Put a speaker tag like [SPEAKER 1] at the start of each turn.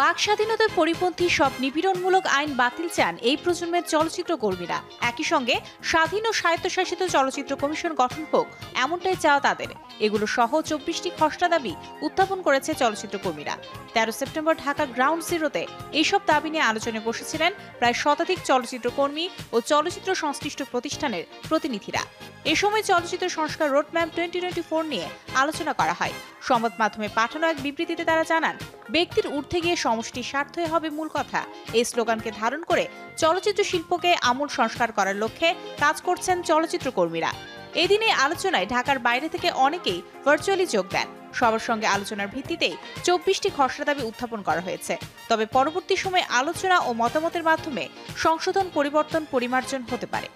[SPEAKER 1] বাক স্বাধীনতার পরিপন্থী সব নিপীড়নমূলক আইন বাতিল চান এই প্রজন্মের চলচ্চিত্র কর্মীরা। একই সঙ্গে স্বাধীন ও স্বায়ত্তশাসিত চলচ্চিত্র কমিশন গঠন হোক, এমনটাই চাওয়া তাদের। এগুলো সহ 24টি খসড়া দাবি উত্থাপন করেছে চলচ্চিত্র কর্মীরা। 13 সেপ্টেম্বর ঢাকা গ্রাউন্ড জিরোতে এইসব দাবি নিয়ে আলোচনায় বসেছিলেন প্রায় শতাধিক চলচ্চিত্র কর্মী ও চলচ্চিত্র সংশ্লিষ্ট প্রতিষ্ঠানের প্রতিনিধিরা। এ সময় চলচ্চিত্র সংস্কার রোডম্যাপ 2024 নিয়ে আলোচনা করা হয়। সংবাদ মাধ্যমে পাঠানো এক বিবৃতিতে তারা জানান, ব্যক্তির ঊর্ধ্বে গিয়ে সমষ্টির স্বার্থই হবে মূল কথা। এই স্লোগানকে ধারণ করে চলচ্চিত্র শিল্পকে আমূল সংস্কার করার লক্ষ্যে কাজ করছেন চলচ্চিত্র কর্মীরা। এদিনে আলোচনায় ঢাকার বাইরে থেকে অনেকেই ভার্চুয়ালি যোগ দেন। সবার সঙ্গে আলোচনার ভিত্তিতেই 24টি খসড়া দাবি উত্থাপন করা হয়েছে। তবে পরবর্তী সময়ে আলোচনা ও মতামতের মাধ্যমে সংশোধন, পরিবর্তন, পরিমার্জন হতে পারে।